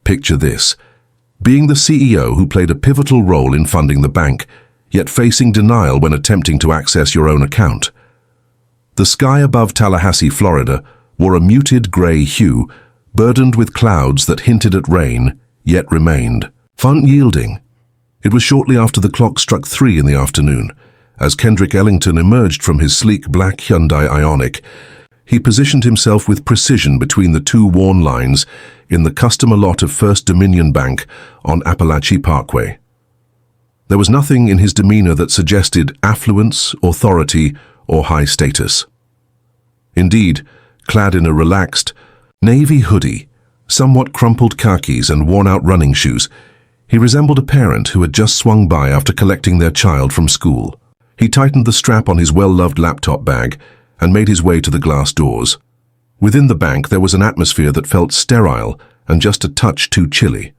Picture this: being the CEO who played a pivotal role in funding the bank, yet facing denial when attempting to access your own account. The sky above Tallahassee, Florida, wore a muted gray hue, burdened with clouds that hinted at rain, yet remained unyielding. It was shortly after the clock struck 3 in the afternoon. As Kendrick Ellington emerged from his sleek black Hyundai Ioniq, he positioned himself with precision between the two worn lines in the customer lot of First Dominion Bank on Appalachia Parkway. There was nothing in his demeanor that suggested affluence, authority, or high status. Indeed, clad in a relaxed, navy hoodie, somewhat crumpled khakis and worn-out running shoes, he resembled a parent who had just swung by after collecting their child from school. He tightened the strap on his well-loved laptop bag and made his way to the glass doors. Within the bank there was an atmosphere that felt sterile and just a touch too chilly.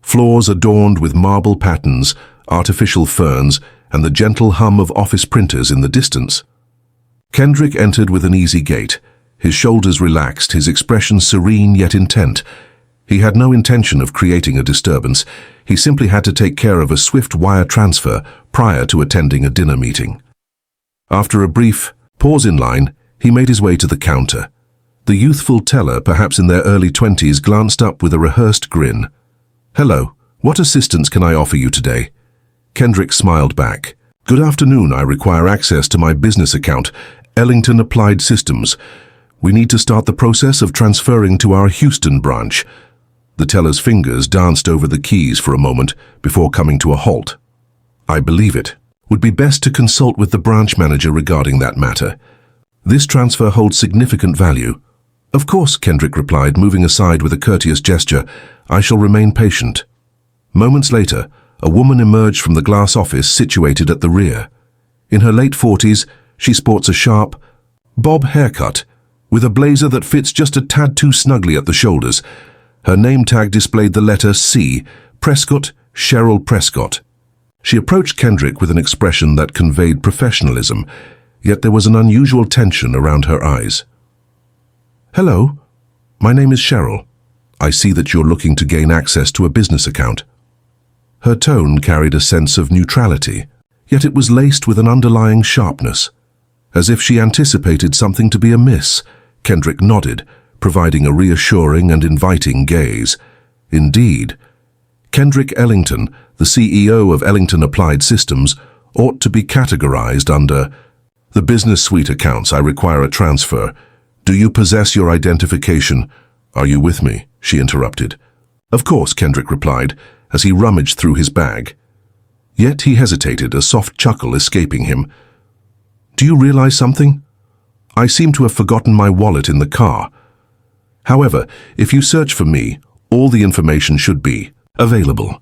Floors adorned with marble patterns, artificial ferns, and the gentle hum of office printers in the distance. Kendrick entered with an easy gait, his shoulders relaxed, his expression serene yet intent. He had no intention of creating a disturbance. He simply had to take care of a swift wire transfer prior to attending a dinner meeting. After a brief pause in line, he made his way to the counter. The youthful teller, perhaps in their early 20s, glanced up with a rehearsed grin. "Hello, what assistance can I offer you today?" Kendrick smiled back. "Good afternoon, I require access to my business account, Ellington Applied Systems. We need to start the process of transferring to our Houston branch." The teller's fingers danced over the keys for a moment before coming to a halt. "I believe it. Would be best to consult with the branch manager regarding that matter. This transfer holds significant value." "Of course," Kendrick replied, moving aside with a courteous gesture. "I shall remain patient." Moments later, a woman emerged from the glass office situated at the rear. In her late 40s, she sports a sharp, bob haircut, with a blazer that fits just a tad too snugly at the shoulders. Her name tag displayed the letter C, Prescott, Cheryl Prescott. She approached Kendrick with an expression that conveyed professionalism, yet there was an unusual tension around her eyes. "Hello, my name is Cheryl. I see that you're looking to gain access to a business account." Her tone carried a sense of neutrality, yet it was laced with an underlying sharpness. As if she anticipated something to be amiss, Kendrick nodded, providing a reassuring and inviting gaze. Indeed, Kendrick Ellington, the CEO of Ellington Applied Systems, ought to be categorized under the business suite accounts. I require a transfer. Do you possess your identification? Are you with me? She interrupted. Of course, Kendrick replied, as he rummaged through his bag. Yet he hesitated, a soft chuckle escaping him. Do you realize something? I seem to have forgotten my wallet in the car. However, if you search for me, all the information should be available.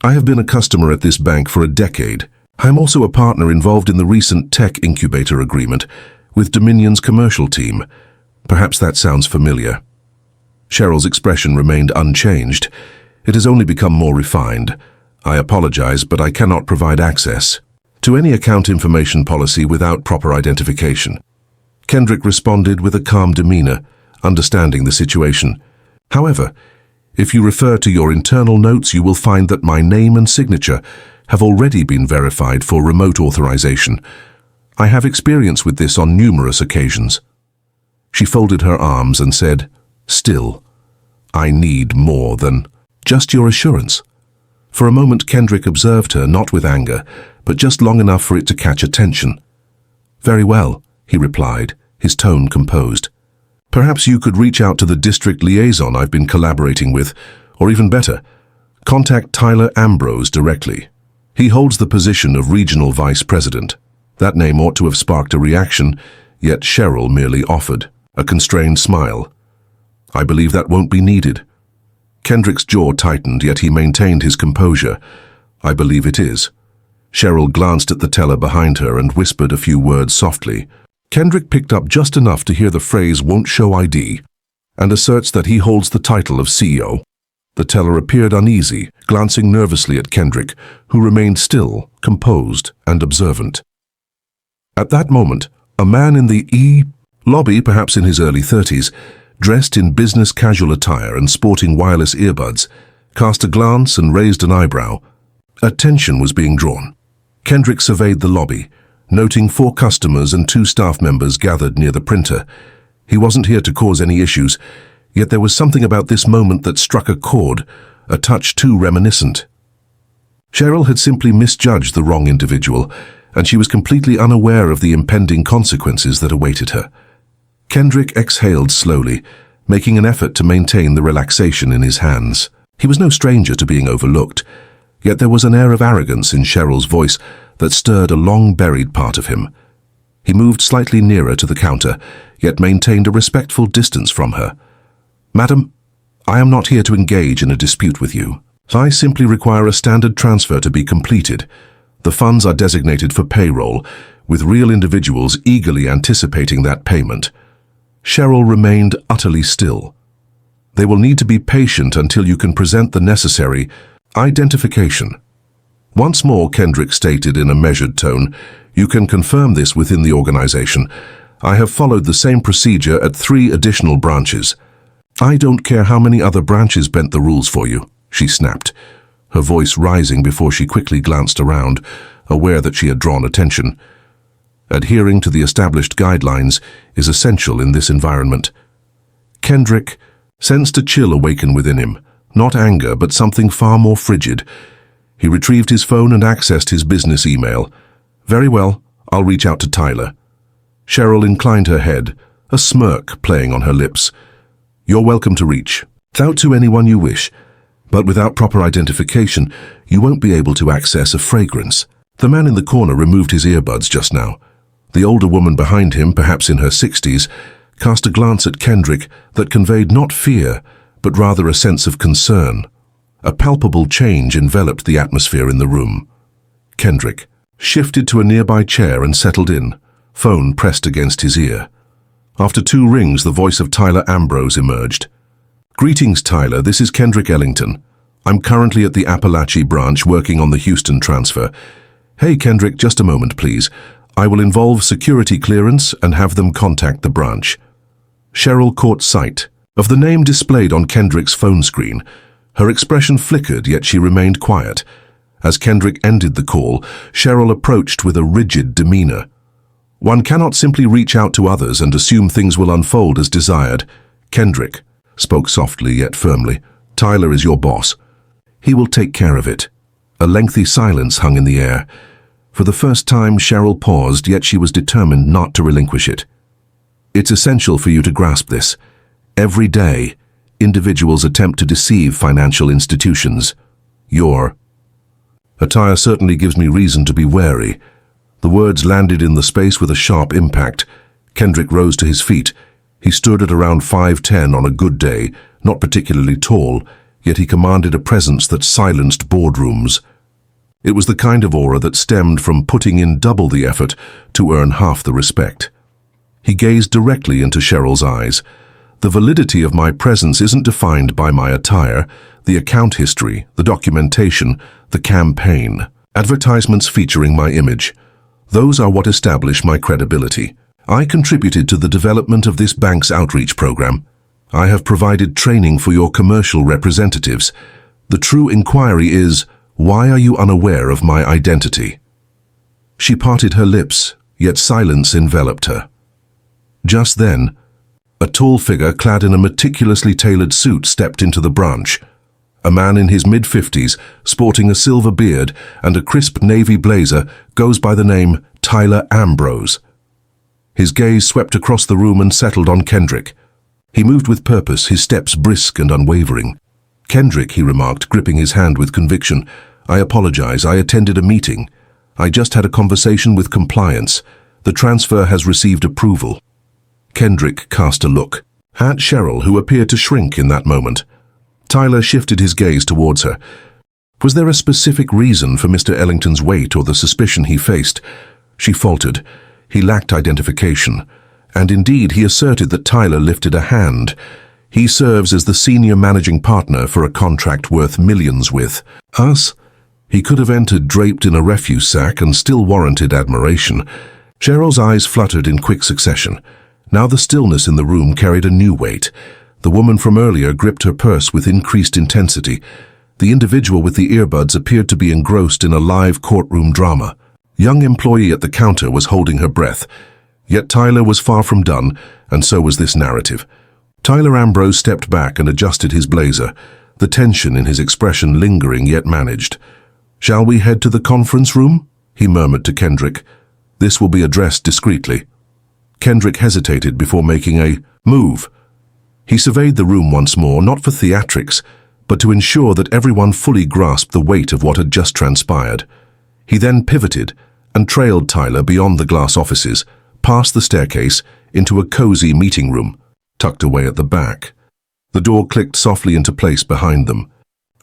I have been a customer at this bank for a decade. I am also a partner involved in the recent tech incubator agreement with Dominion's commercial team. Perhaps that sounds familiar. Cheryl's expression remained unchanged. It has only become more refined. I apologize, but I cannot provide access to any account information policy without proper identification. Kendrick responded with a calm demeanor, understanding the situation. However, if you refer to your internal notes, you will find that my name and signature have already been verified for remote authorization. I have experience with this on numerous occasions. She folded her arms and said, Still, I need more than just your assurance. For a moment, Kendrick observed her, not with anger, but just long enough for it to catch attention. Very well, he replied, his tone composed. Perhaps you could reach out to the district liaison I've been collaborating with, or even better, contact Tyler Ambrose directly. He holds the position of regional vice president. That name ought to have sparked a reaction, yet Cheryl merely offered a constrained smile. I believe that won't be needed. Kendrick's jaw tightened, yet he maintained his composure. I believe it is. Cheryl glanced at the teller behind her and whispered a few words softly. Kendrick picked up just enough to hear the phrase "won't show ID" and asserts that he holds the title of CEO. The teller appeared uneasy, glancing nervously at Kendrick, who remained still, composed, and observant. At that moment, a man in the lobby, perhaps in his early 30s, dressed in business casual attire and sporting wireless earbuds, cast a glance and raised an eyebrow. Attention was being drawn. Kendrick surveyed the lobby, noting 4 customers and 2 staff members gathered near the printer. He wasn't here to cause any issues, yet there was something about this moment that struck a chord, a touch too reminiscent. Cheryl had simply misjudged the wrong individual, and she was completely unaware of the impending consequences that awaited her. Kendrick exhaled slowly, making an effort to maintain the relaxation in his hands. He was no stranger to being overlooked, yet there was an air of arrogance in Cheryl's voice that stirred a long-buried part of him. He moved slightly nearer to the counter, yet maintained a respectful distance from her. "Madam, I am not here to engage in a dispute with you. I simply require a standard transfer to be completed. The funds are designated for payroll, with real individuals eagerly anticipating that payment." Cheryl remained utterly still. "They will need to be patient until you can present the necessary identification." Once more, Kendrick stated in a measured tone, "You can confirm this within the organization. I have followed the same procedure at 3 additional branches." "I don't care how many other branches bent the rules for you," she snapped, her voice rising before she quickly glanced around, aware that she had drawn attention. Adhering to the established guidelines is essential in this environment. Kendrick sensed a chill awaken within him, not anger, but something far more frigid. He retrieved his phone and accessed his business email. "Very well, I'll reach out to Tyler." Cheryl inclined her head, a smirk playing on her lips. "You're welcome to reach out to anyone you wish, but without proper identification, you won't be able to access a fragrance." The man in the corner removed his earbuds just now. The older woman behind him, perhaps in her 60s, cast a glance at Kendrick that conveyed not fear, but rather a sense of concern. A palpable change enveloped the atmosphere in the room. Kendrick shifted to a nearby chair and settled in, phone pressed against his ear. After 2 rings, the voice of Tyler Ambrose emerged. "Greetings, Tyler. This is Kendrick Ellington. I'm currently at the Appalachia branch working on the Houston transfer." "Hey, Kendrick, just a moment, please. I will involve security clearance and have them contact the branch." Cheryl caught sight of the name displayed on Kendrick's phone screen. Her expression flickered, yet she remained quiet. As Kendrick ended the call, Cheryl approached with a rigid demeanor. "One cannot simply reach out to others and assume things will unfold as desired." Kendrick spoke softly yet firmly. "Tyler is your boss. He will take care of it." A lengthy silence hung in the air. For the first time, Cheryl paused, yet she was determined not to relinquish it. "It's essential for you to grasp this. Every day, individuals attempt to deceive financial institutions. Your attire certainly gives me reason to be wary." The words landed in the space with a sharp impact. Kendrick rose to his feet. He stood at around 5'10" on a good day, not particularly tall, yet he commanded a presence that silenced boardrooms. It was the kind of aura that stemmed from putting in double the effort to earn half the respect. He gazed directly into Cheryl's eyes. "The validity of my presence isn't defined by my attire, the account history, the documentation, the campaign, advertisements featuring my image. Those are what establish my credibility. I contributed to the development of this bank's outreach program. I have provided training for your commercial representatives. The true inquiry is, why are you unaware of my identity?" She parted her lips, yet silence enveloped her. Just then, a tall figure clad in a meticulously tailored suit stepped into the branch. A man in his mid-50s, sporting a silver beard and a crisp navy blazer, goes by the name Tyler Ambrose. His gaze swept across the room and settled on Kendrick. He moved with purpose, his steps brisk and unwavering. "Kendrick," he remarked, gripping his hand with conviction, "I apologize, I attended a meeting. I just had a conversation with compliance. The transfer has received approval." Kendrick cast a look at Cheryl, who appeared to shrink in that moment. Tyler shifted his gaze towards her. Was there a specific reason for Mr. Ellington's wait or the suspicion he faced? She faltered. He lacked identification. And indeed, he asserted that Tyler lifted a hand. He serves as the senior managing partner for a contract worth millions with us. He could have entered draped in a refuse sack and still warranted admiration. Cheryl's eyes fluttered in quick succession. Now the stillness in the room carried a new weight. The woman from earlier gripped her purse with increased intensity. The individual with the earbuds appeared to be engrossed in a live courtroom drama. Young employee at the counter was holding her breath. Yet Tyler was far from done, and so was this narrative. Tyler Ambrose stepped back and adjusted his blazer, the tension in his expression lingering yet managed. "Shall we head to the conference room?" he murmured to Kendrick. "This will be addressed discreetly." Kendrick hesitated before making a move. He surveyed the room once more, not for theatrics, but to ensure that everyone fully grasped the weight of what had just transpired. He then pivoted and trailed Tyler beyond the glass offices, past the staircase, into a cozy meeting room, tucked away at the back. The door clicked softly into place behind them.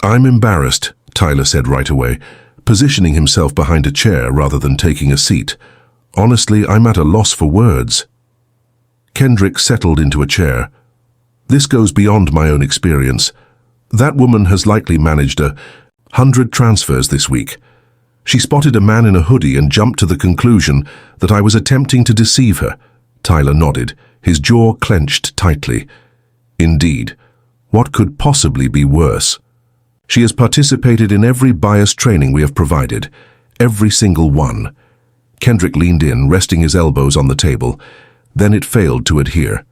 "I'm embarrassed," Tyler said right away, positioning himself behind a chair rather than taking a seat. "Honestly, I'm at a loss for words." Kendrick settled into a chair. "This goes beyond my own experience. That woman has likely managed 100 transfers this week. She spotted a man in a hoodie and jumped to the conclusion that I was attempting to deceive her." Tyler nodded, his jaw clenched tightly. "Indeed. What could possibly be worse? She has participated in every bias training we have provided, every single one." Kendrick leaned in, resting his elbows on the table. Then it failed to adhere.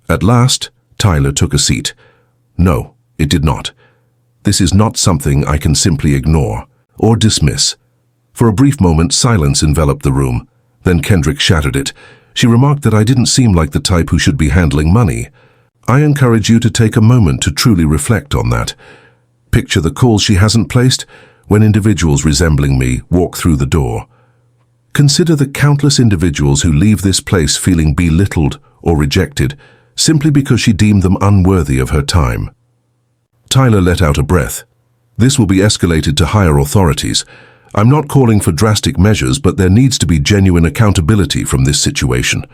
At last, Tyler took a seat. "No, it did not. This is not something I can simply ignore or dismiss." For a brief moment, silence enveloped the room. Then Kendrick shattered it. "She remarked that I didn't seem like the type who should be handling money. I encourage you to take a moment to truly reflect on that. Picture the calls she hasn't placed when individuals resembling me walk through the door. Consider the countless individuals who leave this place feeling belittled or rejected simply because she deemed them unworthy of her time." Tyler let out a breath. "This will be escalated to higher authorities. I'm not calling for drastic measures, but there needs to be genuine accountability from this situation."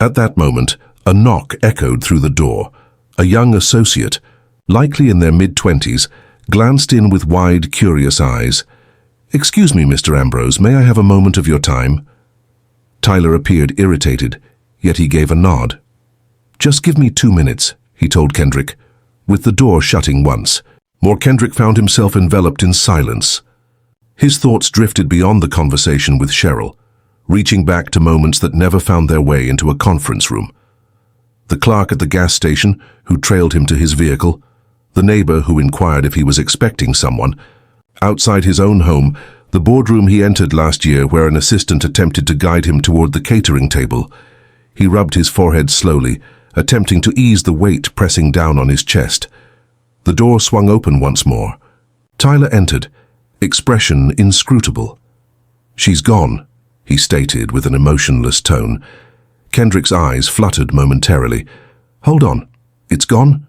At that moment, a knock echoed through the door. A young associate, likely in their mid-20s, glanced in with wide, curious eyes. "Excuse me, Mr. Ambrose, may I have a moment of your time?" Tyler appeared irritated, yet he gave a nod. "Just give me 2 minutes," he told Kendrick, with the door shutting once. More Kendrick found himself enveloped in silence. His thoughts drifted beyond the conversation with Cheryl, reaching back to moments that never found their way into a conference room. The clerk at the gas station who trailed him to his vehicle, the neighbor who inquired if he was expecting someone. Outside his own home, the boardroom he entered last year where an assistant attempted to guide him toward the catering table. He rubbed his forehead slowly, attempting to ease the weight pressing down on his chest. The door swung open once more. Tyler entered, expression inscrutable. "She's gone," he stated with an emotionless tone. Kendrick's eyes fluttered momentarily. "Hold on, it's gone?"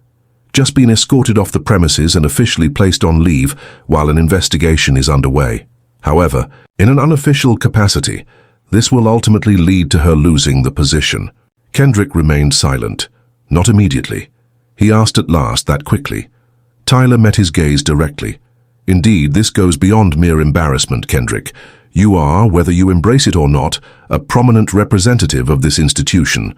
"Just been escorted off the premises and officially placed on leave while an investigation is underway. However, in an unofficial capacity, this will ultimately lead to her losing the position." Kendrick remained silent. Not immediately. He asked at last, that quickly. Tyler met his gaze directly. "Indeed, this goes beyond mere embarrassment, Kendrick. You are, whether you embrace it or not, a prominent representative of this institution.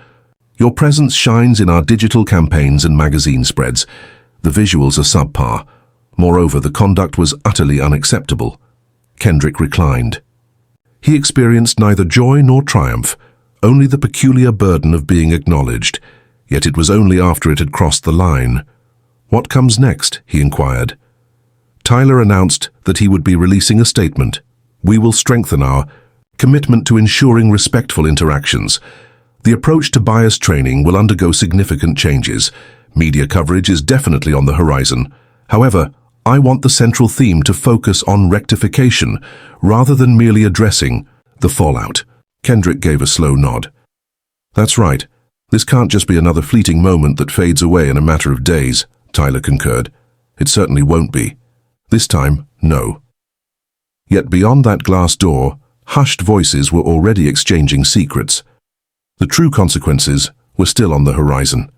Your presence shines in our digital campaigns and magazine spreads. The visuals are subpar. Moreover, the conduct was utterly unacceptable." Kendrick reclined. He experienced neither joy nor triumph, only the peculiar burden of being acknowledged, yet it was only after it had crossed the line. "What comes next?" he inquired. Tyler announced that he would be releasing a statement. "We will strengthen our commitment to ensuring respectful interactions. The approach to bias training will undergo significant changes. Media coverage is definitely on the horizon. However, I want the central theme to focus on rectification rather than merely addressing the fallout." Kendrick gave a slow nod. "That's right. This can't just be another fleeting moment that fades away in a matter of days," Tyler concurred. "It certainly won't be. This time, no." Yet beyond that glass door, hushed voices were already exchanging secrets. The true consequences were still on the horizon.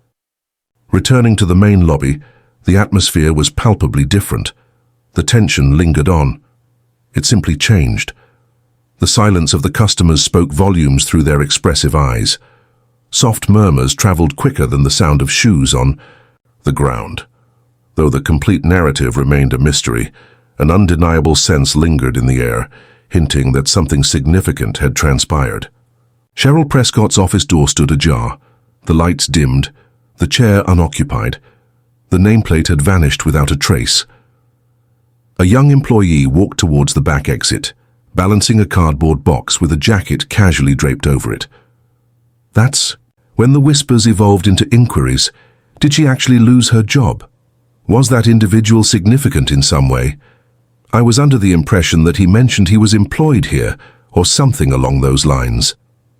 Returning to the main lobby, the atmosphere was palpably different. The tension lingered on. It simply changed. The silence of the customers spoke volumes through their expressive eyes. Soft murmurs traveled quicker than the sound of shoes on the ground. Though the complete narrative remained a mystery, an undeniable sense lingered in the air, hinting that something significant had transpired. Cheryl Prescott's office door stood ajar, the lights dimmed, the chair unoccupied. The nameplate had vanished without a trace. A young employee walked towards the back exit, balancing a cardboard box with a jacket casually draped over it. That's when the whispers evolved into inquiries. Did she actually lose her job? Was that individual significant in some way? I was under the impression that he mentioned he was employed here, or something along those lines.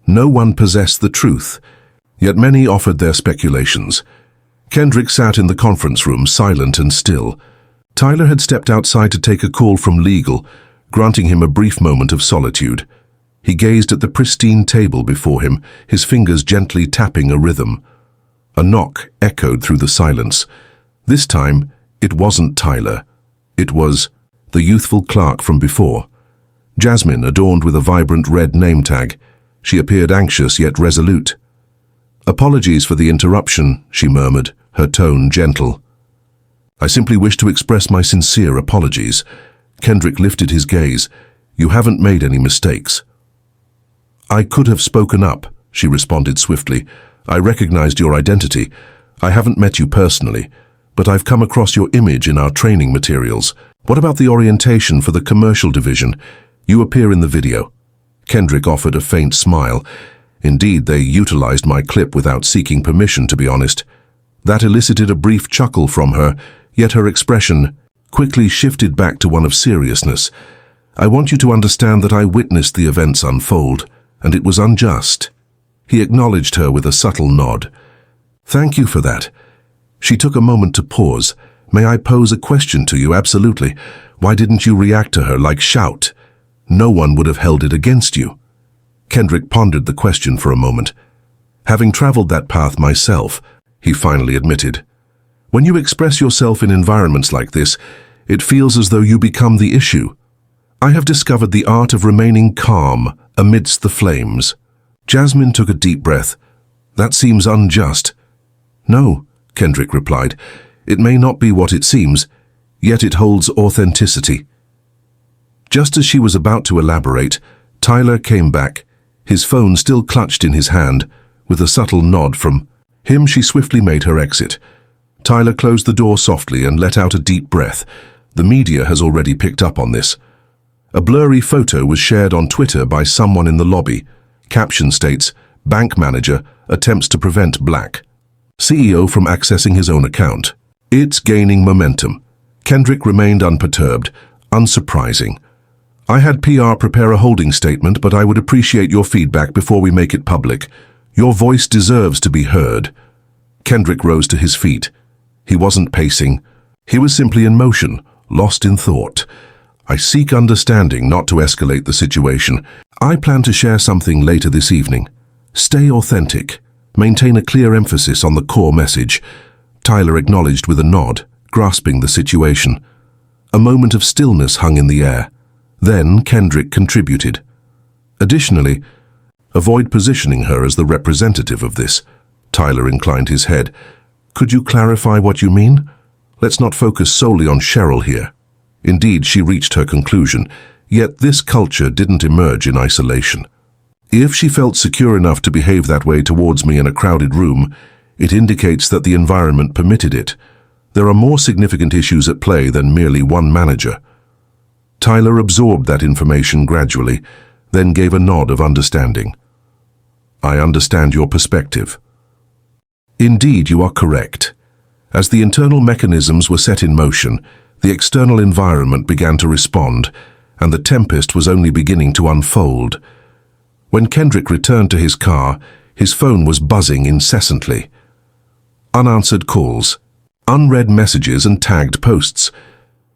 No one possessed the truth, yet many offered their speculations. Kendrick sat in the conference room, silent and still. Tyler had stepped outside to take a call from legal, granting him a brief moment of solitude. He gazed at the pristine table before him, his fingers gently tapping a rhythm. A knock echoed through the silence. This time, it wasn't Tyler. It was the youthful clerk from before. Jasmine, adorned with a vibrant red name tag. She appeared anxious yet resolute. "Apologies for the interruption," she murmured, her tone gentle. "I simply wish to express my sincere apologies." Kendrick lifted his gaze. "You haven't made any mistakes." "I could have spoken up," she responded swiftly. "I recognized your identity. I haven't met you personally, but I've come across your image in our training materials. What about the orientation for the commercial division? You appear in the video." Kendrick offered a faint smile. Indeed, they utilized my clip without seeking permission, to be honest. That elicited a brief chuckle from her, yet her expression quickly shifted back to one of seriousness. "I want you to understand that I witnessed the events unfold, and it was unjust." He acknowledged her with a subtle nod. "Thank you for that." She took a moment to pause. "May I pose a question to you?" "Absolutely. Why didn't you react to her, like shout? No one would have held it against you." Kendrick pondered the question for a moment. "Having traveled that path myself," he finally admitted. "When you express yourself in environments like this, it feels as though you become the issue. I have discovered the art of remaining calm amidst the flames." Jasmine took a deep breath. "That seems unjust." "No," Kendrick replied. "It may not be what it seems, yet it holds authenticity." Just as she was about to elaborate, Tyler came back, his phone still clutched in his hand. With a subtle nod from him, she swiftly made her exit. Tyler closed the door softly and let out a deep breath. The media has already picked up on this. A blurry photo was shared on Twitter by someone in the lobby. Caption states, "Bank manager attempts to prevent Black CEO from accessing his own account." It's gaining momentum. Kendrick remained unperturbed. "Unsurprising. I had PR prepare a holding statement, but I would appreciate your feedback before we make it public. Your voice deserves to be heard." Kendrick rose to his feet. He wasn't pacing. He was simply in motion, lost in thought. "I seek understanding, not to escalate the situation. I plan to share something later this evening. Stay authentic. Maintain a clear emphasis on the core message." Tyler acknowledged with a nod, grasping the situation. A moment of stillness hung in the air. Then Kendrick contributed. "Additionally, avoid positioning her as the representative of this." Tyler inclined his head. "Could you clarify what you mean? Let's not focus solely on Cheryl here." Indeed, she reached her conclusion, yet this culture didn't emerge in isolation. If she felt secure enough to behave that way towards me in a crowded room, it indicates that the environment permitted it. There are more significant issues at play than merely one manager. Tyler absorbed that information gradually, then gave a nod of understanding. "I understand your perspective." "Indeed, you are correct. As the internal mechanisms were set in motion, the external environment began to respond, and the tempest was only beginning to unfold." When Kendrick returned to his car, his phone was buzzing incessantly. Unanswered calls, unread messages and tagged posts.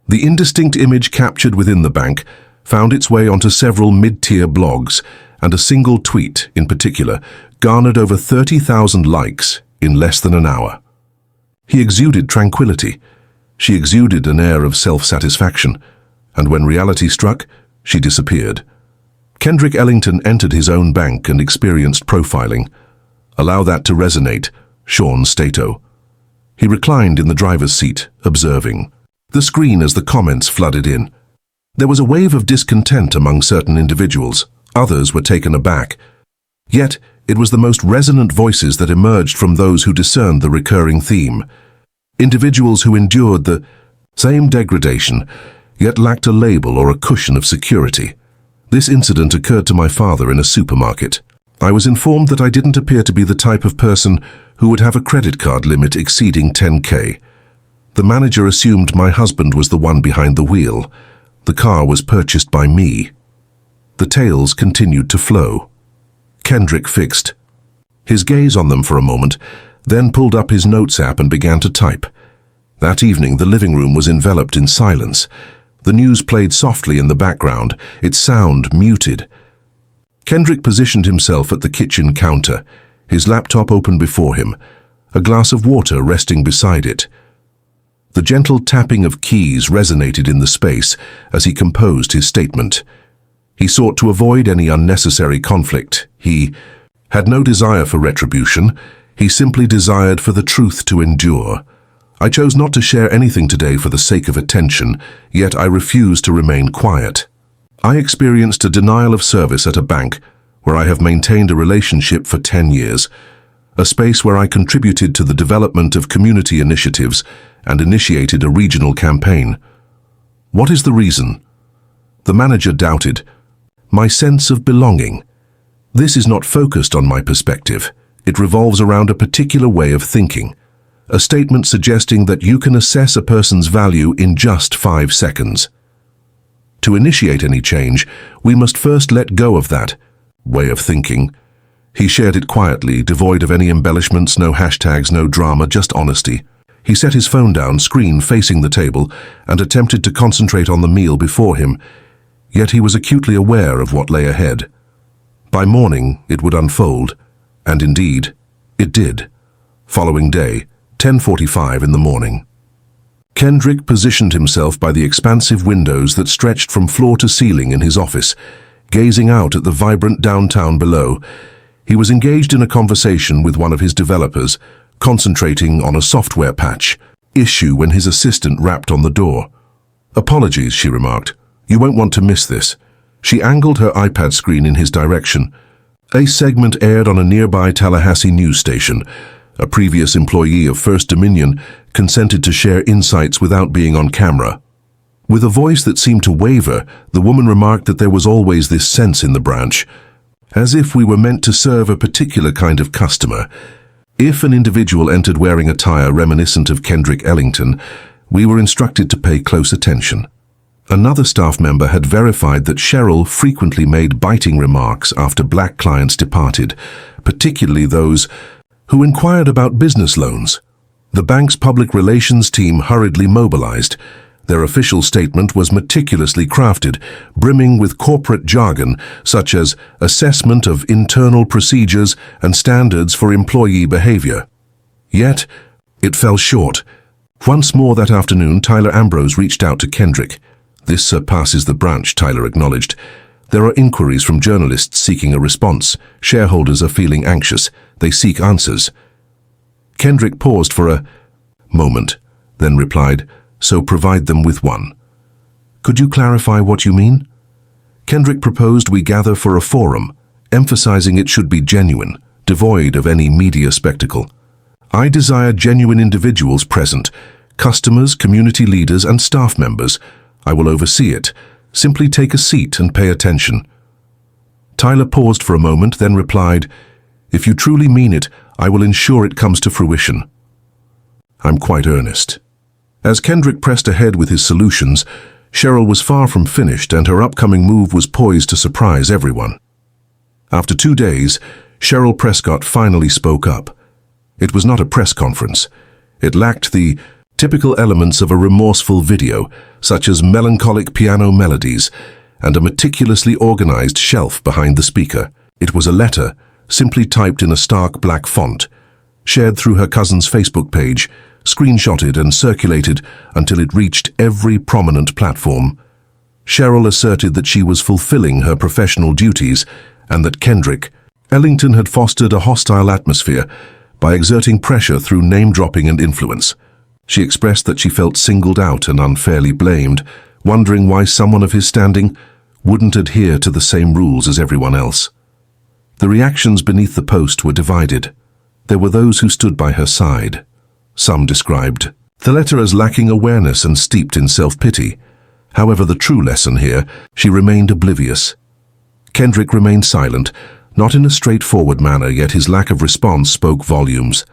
The indistinct image captured within the bank found its way onto several mid-tier blogs, and a single tweet, in particular, garnered over 30,000 likes in less than an hour. He exuded tranquility. She exuded an air of self-satisfaction, and when reality struck, she disappeared. Kendrick Ellington entered his own bank and experienced profiling. Allow that to resonate, Sean Stato. He reclined in the driver's seat, observing the screen as the comments flooded in. There was a wave of discontent among certain individuals. Others were taken aback. Yet, it was the most resonant voices that emerged from those who discerned the recurring theme. Individuals who endured the same degradation, yet lacked a label or a cushion of security. This incident occurred to my father in a supermarket. I was informed that I didn't appear to be the type of person who would have a credit card limit exceeding 10K. The manager assumed my husband was the one behind the wheel. The car was purchased by me. The tales continued to flow. Kendrick fixed his gaze on them for a moment, then pulled up his notes app and began to type. That evening, the living room was enveloped in silence. The news played softly in the background, its sound muted. Kendrick positioned himself at the kitchen counter, his laptop open before him, a glass of water resting beside it. The gentle tapping of keys resonated in the space as he composed his statement. He sought to avoid any unnecessary conflict. He had no desire for retribution. He simply desired for the truth to endure. I chose not to share anything today for the sake of attention, yet I refused to remain quiet. I experienced a denial of service at a bank where I have maintained a relationship for 10 years, a space where I contributed to the development of community initiatives and initiated a regional campaign. What is the reason? The manager doubted. My sense of belonging. This is not focused on my perspective. It revolves around a particular way of thinking. A statement suggesting that you can assess a person's value in just 5 seconds. To initiate any change, we must first let go of that way of thinking. He shared it quietly, devoid of any embellishments, no hashtags, no drama, just honesty. He set his phone down, screen facing the table, and attempted to concentrate on the meal before him. Yet he was acutely aware of what lay ahead. By morning, it would unfold, and indeed, it did. Following day, 10:45 in the morning. Kendrick positioned himself by the expansive windows that stretched from floor to ceiling in his office, gazing out at the vibrant downtown below. He was engaged in a conversation with one of his developers, concentrating on a software patch issue when his assistant rapped on the door. "Apologies," she remarked. "You won't want to miss this." She angled her iPad screen in his direction. A segment aired on a nearby Tallahassee news station. A previous employee of First Dominion consented to share insights without being on camera. With a voice that seemed to waver, the woman remarked that there was always this sense in the branch, as if we were meant to serve a particular kind of customer. If an individual entered wearing attire reminiscent of Kendrick Ellington, we were instructed to pay close attention. Another staff member had verified that Cheryl frequently made biting remarks after black clients departed, particularly those who inquired about business loans. The bank's public relations team hurriedly mobilized. Their official statement was meticulously crafted, brimming with corporate jargon such as assessment of internal procedures and standards for employee behavior. Yet, it fell short. Once more that afternoon, Tyler Ambrose reached out to Kendrick. "This surpasses the branch," Tyler acknowledged. "There are inquiries from journalists seeking a response. Shareholders are feeling anxious. They seek answers." Kendrick paused for a moment, then replied, "So provide them with one." "Could you clarify what you mean?" Kendrick proposed we gather for a forum, emphasizing it should be genuine, devoid of any media spectacle. "I desire genuine individuals present, customers, community leaders, and staff members. I will oversee it. Simply take a seat and pay attention." Tyler paused for a moment, then replied, "If you truly mean it, I will ensure it comes to fruition." "I'm quite earnest." As Kendrick pressed ahead with his solutions, Cheryl was far from finished, and her upcoming move was poised to surprise everyone. After 2 days, Cheryl Prescott finally spoke up. It was not a press conference. It lacked the typical elements of a remorseful video, such as melancholic piano melodies and a meticulously organized shelf behind the speaker. It was a letter, simply typed in a stark black font, shared through her cousin's Facebook page, screenshotted and circulated until it reached every prominent platform. Cheryl asserted that she was fulfilling her professional duties and that Kendrick Ellington had fostered a hostile atmosphere by exerting pressure through name-dropping and influence. She expressed that she felt singled out and unfairly blamed, wondering why someone of his standing wouldn't adhere to the same rules as everyone else. The reactions beneath the post were divided. There were those who stood by her side. Some described the letter as lacking awareness and steeped in self-pity. However, the true lesson here, she remained oblivious. Kendrick remained silent, not in a straightforward manner, yet his lack of response spoke volumes.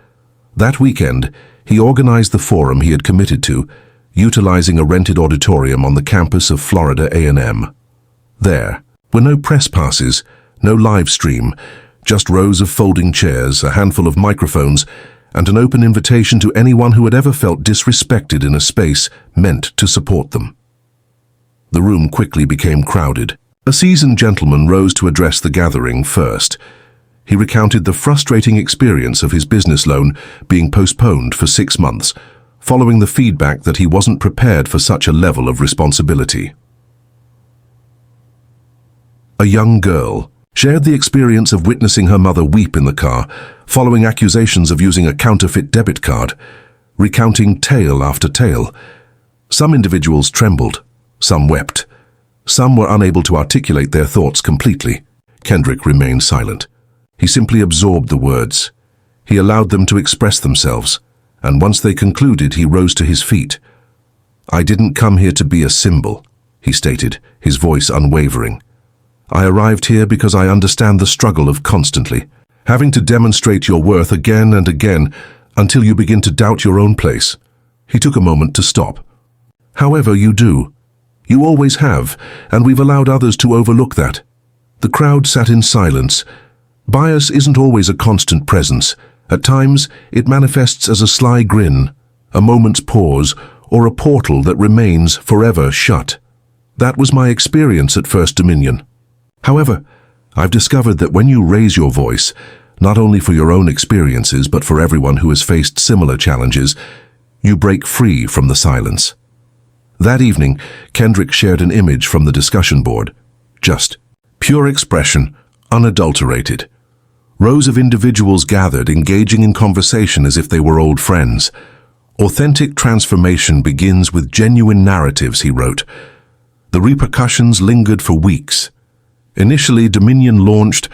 That weekend, he organized the forum he had committed to, utilizing a rented auditorium on the campus of Florida A&M. There were no press passes, no live stream, just rows of folding chairs, a handful of microphones, and an open invitation to anyone who had ever felt disrespected in a space meant to support them. The room quickly became crowded. A seasoned gentleman rose to address the gathering first. He recounted the frustrating experience of his business loan being postponed for 6 months, following the feedback that he wasn't prepared for such a level of responsibility. A young girl shared the experience of witnessing her mother weep in the car following accusations of using a counterfeit debit card, recounting tale after tale. Some individuals trembled, some wept, some were unable to articulate their thoughts completely. Kendrick remained silent. He simply absorbed the words. He allowed them to express themselves, and once they concluded, he rose to his feet. "I didn't come here to be a symbol," he stated, his voice unwavering. "I arrived here because I understand the struggle of constantly having to demonstrate your worth again and again until you begin to doubt your own place." He took a moment to stop. "However, you do. You always have, and we've allowed others to overlook that." The crowd sat in silence. Bias isn't always a constant presence. At times, it manifests as a sly grin, a moment's pause, or a portal that remains forever shut. That was my experience at First Dominion. However, I've discovered that when you raise your voice, not only for your own experiences but for everyone who has faced similar challenges, you break free from the silence. That evening, Kendrick shared an image from the discussion board. Just pure expression, unadulterated. Rows of individuals gathered, engaging in conversation as if they were old friends. "Authentic transformation begins with genuine narratives," he wrote. The repercussions lingered for weeks. Initially, Dominion launched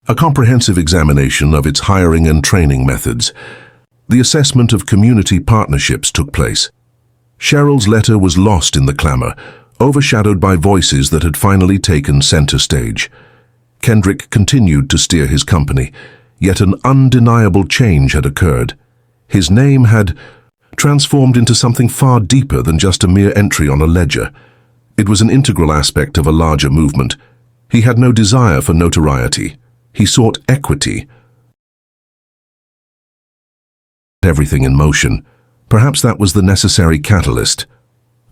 a comprehensive examination of its hiring and training methods. The assessment of community partnerships took place. Cheryl's letter was lost in the clamor, overshadowed by voices that had finally taken center stage. Kendrick continued to steer his company, yet an undeniable change had occurred. His name had transformed into something far deeper than just a mere entry on a ledger. It was an integral aspect of a larger movement. He had no desire for notoriety. He sought equity. Everything in motion. Perhaps that was the necessary catalyst.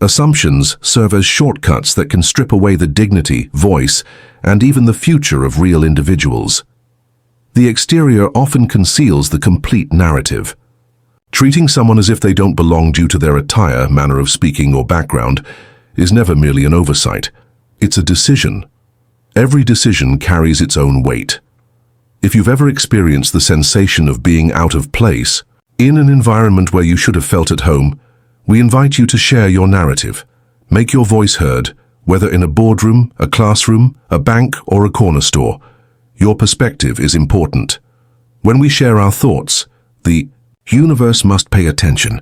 Assumptions serve as shortcuts that can strip away the dignity, voice, and even the future of real individuals. The exterior often conceals the complete narrative. Treating someone as if they don't belong due to their attire, manner of speaking, or background is never merely an oversight. It's a decision. Every decision carries its own weight. If you've ever experienced the sensation of being out of place, in an environment where you should have felt at home, we invite you to share your narrative. Make your voice heard, whether in a boardroom, a classroom, a bank, or a corner store. Your perspective is important. When we share our thoughts, the universe must pay attention.